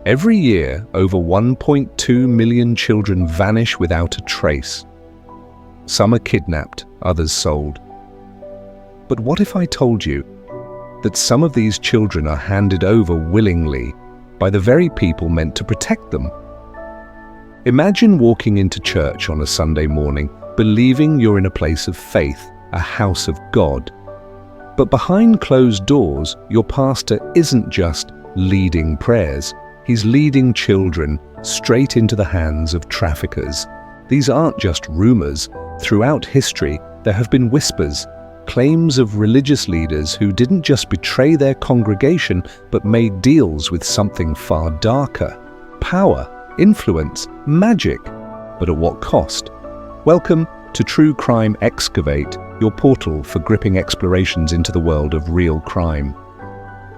Every year, over 1.2 million children vanish without a trace. Some are kidnapped, others sold. But what if I told you that some of these children are handed over willingly by the very people meant to protect them? Imagine walking into church on a Sunday morning, believing you're in a place of faith, a house of God. But behind closed doors, your pastor isn't just leading prayers. He's leading children straight into the hands of traffickers. These aren't just rumors. Throughout history, there have been whispers, claims of religious leaders who didn't just betray their congregation, but made deals with something far darker. Power, influence, magic. But at what cost? Welcome to True Crime Excavate, your portal for gripping explorations into the world of real crime.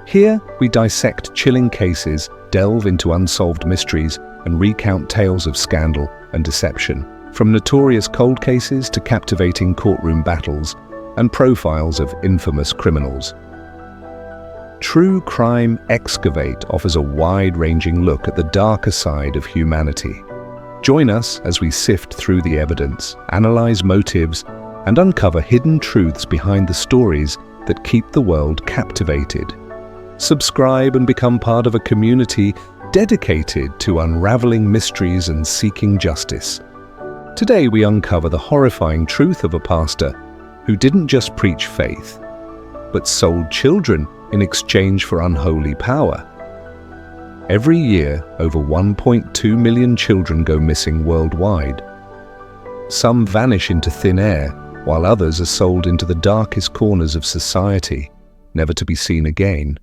Here, we dissect chilling cases, delve into unsolved mysteries, and recount tales of scandal and deception, from notorious cold cases to captivating courtroom battles and profiles of infamous criminals. True Crime Excavate offers a wide-ranging look at the darker side of humanity. Join us as we sift through the evidence, analyze motives, and uncover hidden truths behind the stories that keep the world captivated. Subscribe and become part of a community dedicated to unraveling mysteries and seeking justice. Today we uncover the horrifying truth of a pastor who didn't just preach faith, but sold children in exchange for unholy power. Every year, over 1.2 million children go missing worldwide. Some vanish into thin air, while others are sold into the darkest corners of society, never to be seen again.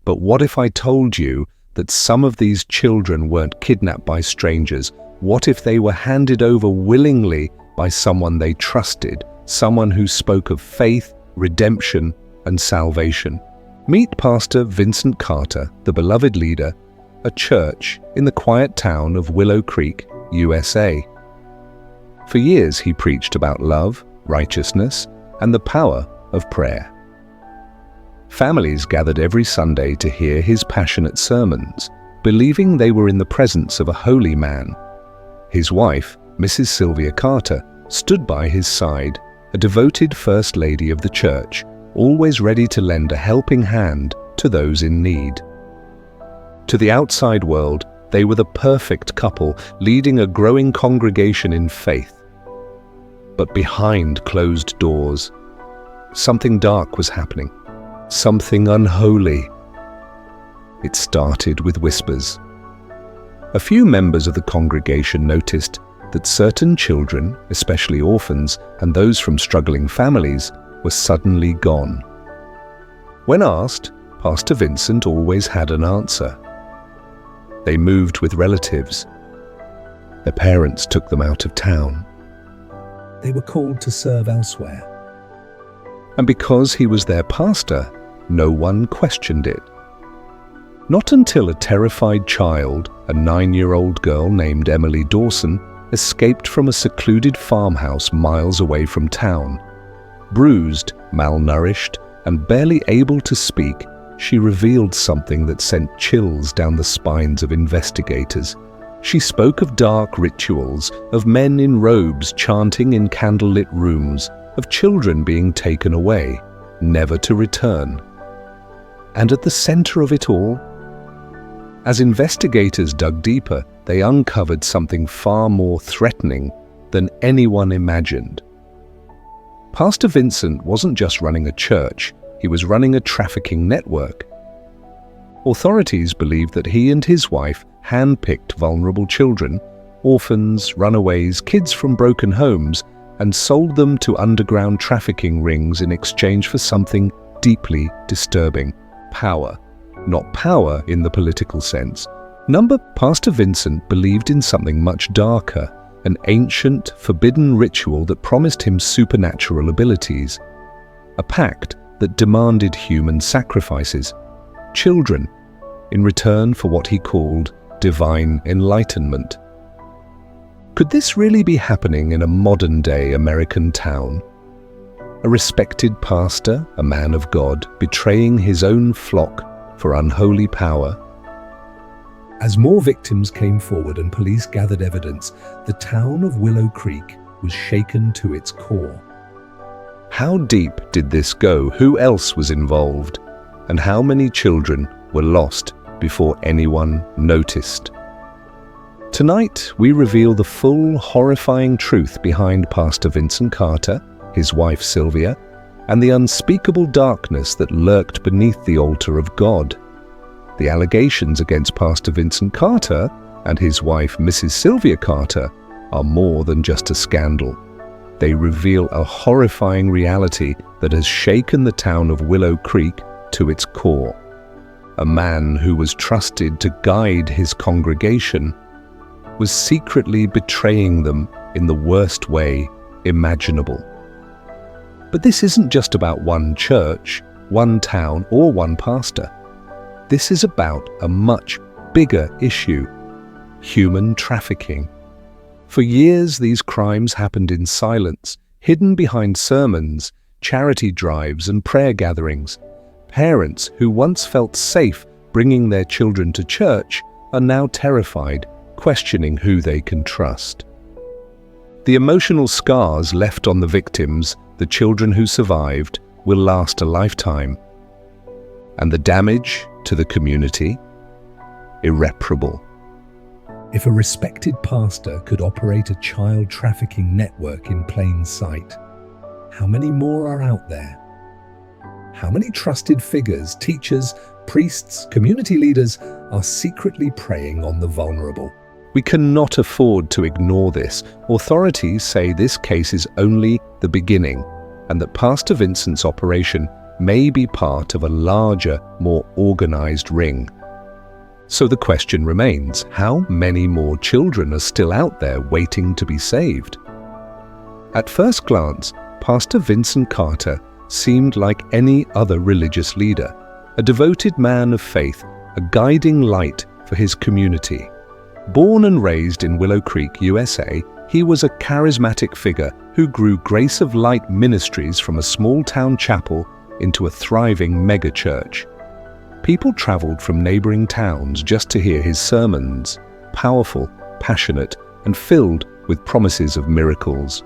But what if I told you that some of these children weren't kidnapped by strangers? What if they were handed over willingly by someone they trusted, someone who spoke of faith, redemption, and salvation? Meet Pastor Vincent Carter, the beloved leader, a church in the quiet town of Willow Creek, USA. For years he preached about love, righteousness, and the power of prayer. Families gathered every Sunday to hear his passionate sermons, believing they were in the presence of a holy man. His wife, Mrs. Sylvia Carter, stood by his side, a devoted first lady of the church, always ready to lend a helping hand to those in need. To the outside world, they were the perfect couple, leading a growing congregation in faith. But behind closed doors, something dark was happening, something unholy. It started with whispers. A few members of the congregation noticed that certain children, especially orphans and those from struggling families, were suddenly gone. When asked, Pastor Vincent always had an answer. They moved with relatives. Their parents took them out of town. They were called to serve elsewhere. And because he was their pastor, no one questioned it. Not until a terrified child, a 9-year-old girl named Emily Dawson, escaped from a secluded farmhouse miles away from town. Bruised, malnourished, and barely able to speak, she revealed something that sent chills down the spines of investigators. She spoke of dark rituals, of men in robes chanting in candlelit rooms, of children being taken away, never to return. And at the center of it all, as investigators dug deeper, they uncovered something far more threatening than anyone imagined. Pastor Vincent wasn't just running a church, he was running a trafficking network. Authorities believed that he and his wife handpicked vulnerable children, orphans, runaways, kids from broken homes, and sold them to underground trafficking rings in exchange for something deeply disturbing: power. Not power in the political sense. Pastor Vincent believed in something much darker, an ancient, forbidden ritual that promised him supernatural abilities. A pact that demanded human sacrifices, children, in return for what he called divine enlightenment. Could this really be happening in a modern-day American town? A respected pastor, a man of God, betraying his own flock for unholy power? As more victims came forward and police gathered evidence, the town of Willow Creek was shaken to its core. How deep did this go? Who else was involved? And how many children were lost before anyone noticed? Tonight, we reveal the full, horrifying truth behind Pastor Vincent Carter, his wife Sylvia, and the unspeakable darkness that lurked beneath the altar of God. The allegations against Pastor Vincent Carter and his wife Mrs. Sylvia Carter are more than just a scandal. They reveal a horrifying reality that has shaken the town of Willow Creek to its core. A man who was trusted to guide his congregation was secretly betraying them in the worst way imaginable. But this isn't just about one church, one town, or one pastor. This is about a much bigger issue: human trafficking. For years, these crimes happened in silence, hidden behind sermons, charity drives, and prayer gatherings. Parents who once felt safe bringing their children to church are now terrified, questioning who they can trust. The emotional scars left on the victims, the children who survived, will last a lifetime. And the damage to the community? Irreparable. If a respected pastor could operate a child trafficking network in plain sight, how many more are out there? How many trusted figures, teachers, priests, community leaders are secretly preying on the vulnerable? We cannot afford to ignore this. Authorities say this case is only the beginning, and that Pastor Vincent's operation may be part of a larger, more organized ring. So the question remains, how many more children are still out there waiting to be saved? At first glance, Pastor Vincent Carter seemed like any other religious leader, a devoted man of faith, a guiding light for his community. Born and raised in Willow Creek, USA, he was a charismatic figure who grew Grace of Light Ministries from a small-town chapel into a thriving megachurch. People traveled from neighboring towns just to hear his sermons, powerful, passionate, and filled with promises of miracles.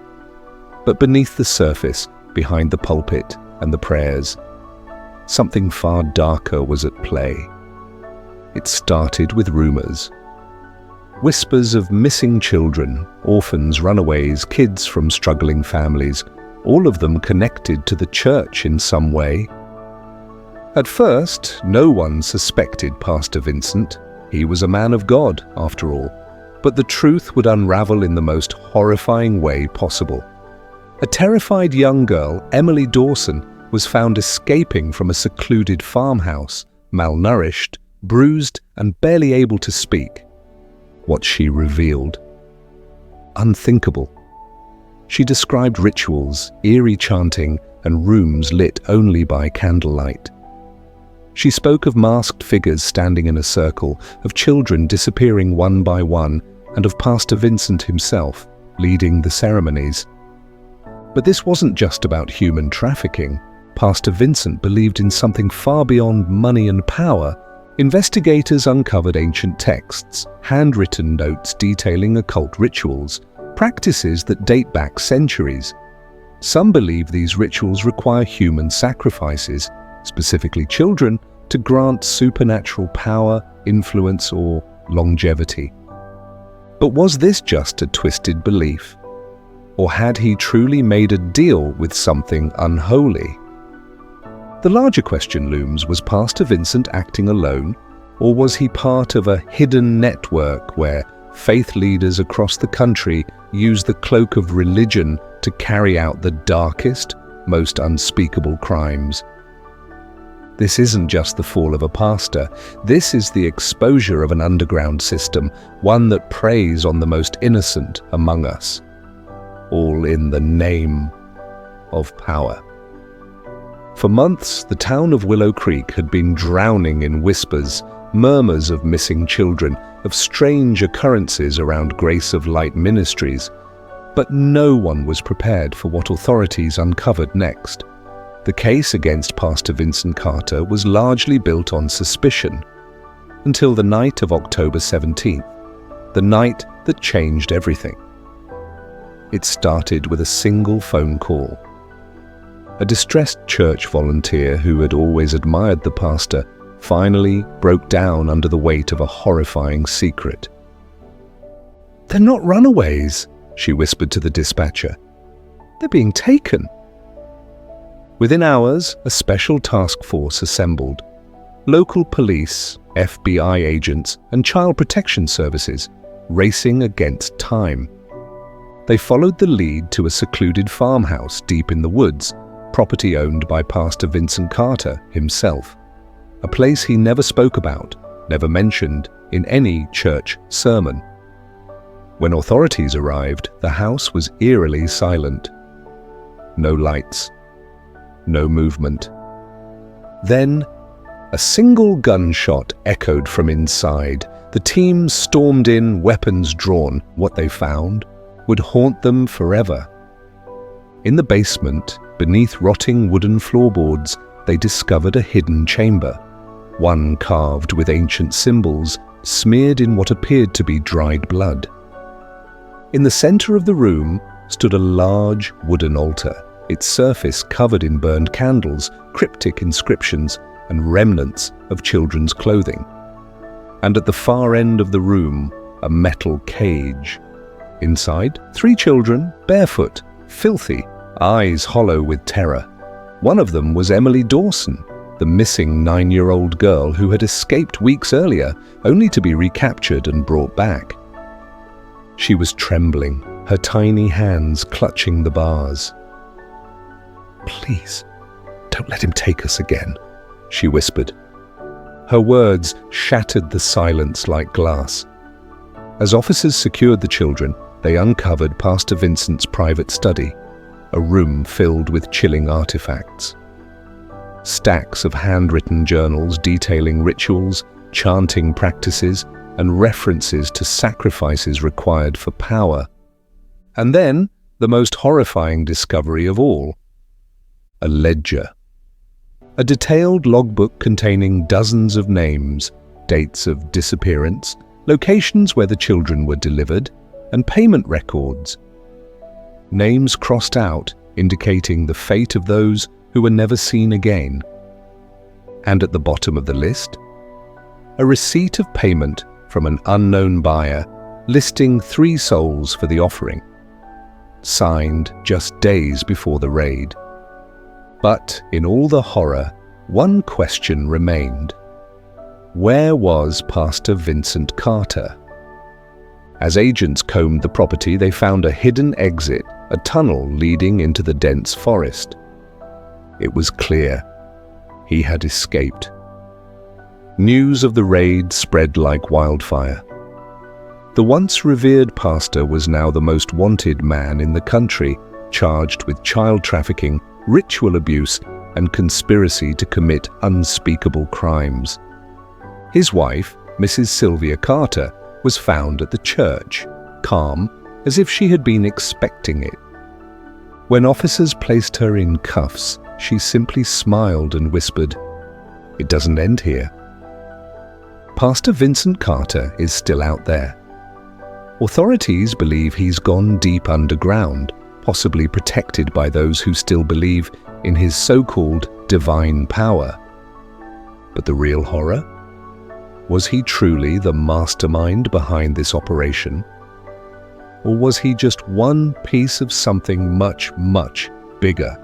But beneath the surface, behind the pulpit and the prayers, something far darker was at play. It started with rumors. Whispers of missing children, orphans, runaways, kids from struggling families, all of them connected to the church in some way. At first, no one suspected Pastor Vincent. He was a man of God, after all. But the truth would unravel in the most horrifying way possible. A terrified young girl, Emily Dawson, was found escaping from a secluded farmhouse, malnourished, bruised, and barely able to speak. What she revealed: unthinkable. She described rituals, eerie chanting, and rooms lit only by candlelight. She spoke of masked figures standing in a circle, of children disappearing one by one, and of Pastor Vincent himself leading the ceremonies. But this wasn't just about human trafficking. Pastor Vincent believed in something far beyond money and power. Investigators uncovered ancient texts, handwritten notes detailing occult rituals, practices that date back centuries. Some believe these rituals require human sacrifices, specifically children, to grant supernatural power, influence, or longevity. But was this just a twisted belief? Or had he truly made a deal with something unholy? The larger question looms: was Pastor Vincent acting alone, or was he part of a hidden network where faith leaders across the country used the cloak of religion to carry out the darkest, most unspeakable crimes? This isn't just the fall of a pastor. This is the exposure of an underground system, one that preys on the most innocent among us, all in the name of power. For months, the town of Willow Creek had been drowning in whispers, murmurs of missing children, of strange occurrences around Grace of Light Ministries. But no one was prepared for what authorities uncovered next. The case against Pastor Vincent Carter was largely built on suspicion. until the night of October 17th, the night that changed everything. It started with a single phone call. A distressed church volunteer who had always admired the pastor finally broke down under the weight of a horrifying secret. "They're not runaways," she whispered to the dispatcher. "They're being taken." Within hours, a special task force assembled. Local police, FBI agents, and child protection services racing against time. They followed the lead to a secluded farmhouse deep in the woods, property owned by Pastor Vincent Carter himself, a place he never spoke about, never mentioned in any church sermon. When authorities arrived, the house was eerily silent. No lights, no movement. Then, a single gunshot echoed from inside. The team stormed in, weapons drawn. What they found would haunt them forever. In the basement, beneath rotting wooden floorboards, they discovered a hidden chamber, one carved with ancient symbols, smeared in what appeared to be dried blood. In the center of the room stood a large wooden altar, its surface covered in burned candles, cryptic inscriptions, and remnants of children's clothing. And at the far end of the room, a metal cage. Inside, 3 children, barefoot, filthy, eyes hollow with terror. One of them was Emily Dawson, the missing 9-year-old girl who had escaped weeks earlier, only to be recaptured and brought back. She was trembling, her tiny hands clutching the bars. "Please, don't let him take us again," she whispered. Her words shattered the silence like glass. As officers secured the children, they uncovered Pastor Vincent's private study, a room filled with chilling artifacts. Stacks of handwritten journals detailing rituals, chanting practices, and references to sacrifices required for power. And then, the most horrifying discovery of all, a ledger. A detailed logbook containing dozens of names, dates of disappearance, locations where the children were delivered, and payment records. Names crossed out indicating the fate of those who were never seen again. And at the bottom of the list, a receipt of payment from an unknown buyer listing 3 souls for the offering, signed just days before the raid. But in all the horror, one question remained. Where was Pastor Vincent Carter? As agents combed the property, they found a hidden exit, a tunnel leading into the dense forest. It was clear. He had escaped. News of the raid spread like wildfire. The once revered pastor was now the most wanted man in the country, charged with child trafficking, ritual abuse, and conspiracy to commit unspeakable crimes. His wife, Mrs. Sylvia Carter, was found at the church, calm, as if she had been expecting it. When officers placed her in cuffs, she simply smiled and whispered, "It doesn't end here." Pastor Vincent Carter is still out there. Authorities believe he's gone deep underground, possibly protected by those who still believe in his so-called divine power. But the real horror? Was he truly the mastermind behind this operation? Or was he just one piece of something much, much bigger?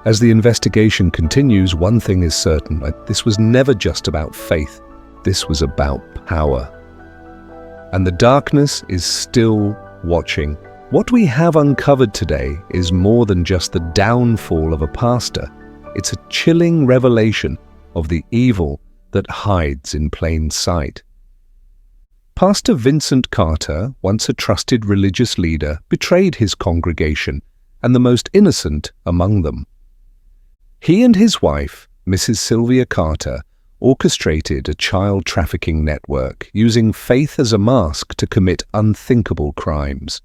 As the investigation continues, one thing is certain. This was never just about faith. This was about power. And the darkness is still watching. What we have uncovered today is more than just the downfall of a pastor. It's a chilling revelation of the evil that hides in plain sight. Pastor Vincent Carter, once a trusted religious leader, betrayed his congregation and the most innocent among them. He and his wife, Mrs. Sylvia Carter, orchestrated a child trafficking network using faith as a mask to commit unthinkable crimes.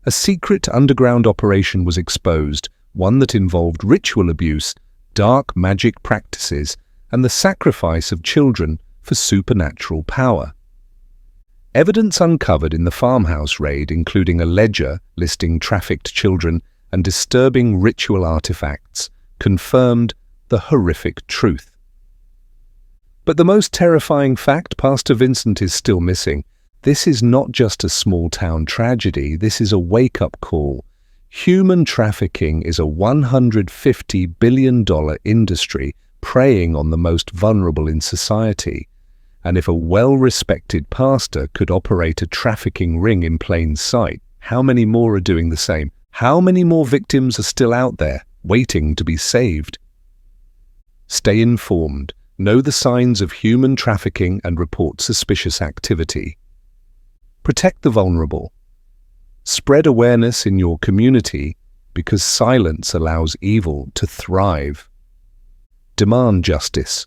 A secret underground operation was exposed, one that involved ritual abuse, dark magic practices, and the sacrifice of children for supernatural power. Evidence uncovered in the farmhouse raid, including a ledger listing trafficked children and disturbing ritual artifacts, confirmed the horrific truth. But the most terrifying fact Pastor Vincent is still missing. This is not just a small-town tragedy, this is a wake-up call. Human trafficking is a $150 billion industry preying on the most vulnerable in society. And if a well-respected pastor could operate a trafficking ring in plain sight, how many more are doing the same? How many more victims are still out there, waiting to be saved? Stay informed, know the signs of human trafficking and report suspicious activity. Protect the vulnerable. Spread awareness in your community because silence allows evil to thrive. Demand justice.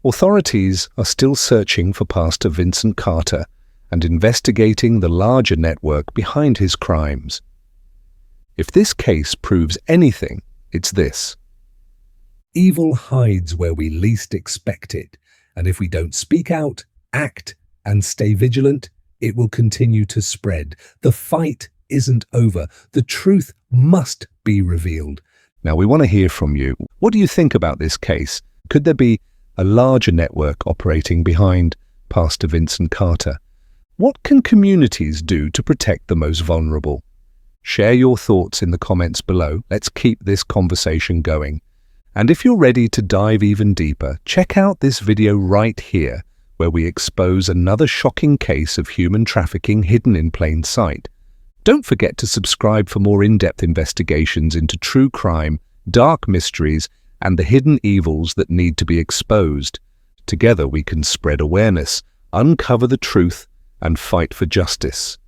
Authorities are still searching for Pastor Vincent Carter and investigating the larger network behind his crimes. If this case proves anything, it's this. Evil hides where we least expect it, and if we don't speak out, act, and stay vigilant, it will continue to spread. The fight isn't over. The truth must be revealed. Now, we want to hear from you. What do you think about this case? Could there be a larger network operating behind Pastor Vincent Carter? What can communities do to protect the most vulnerable? Share your thoughts in the comments below. Let's keep this conversation going. And if you're ready to dive even deeper, check out this video right here, where we expose another shocking case of human trafficking hidden in plain sight. Don't forget to subscribe for more in-depth investigations into true crime, dark mysteries, and the hidden evils that need to be exposed. Together we can spread awareness, uncover the truth, and fight for justice.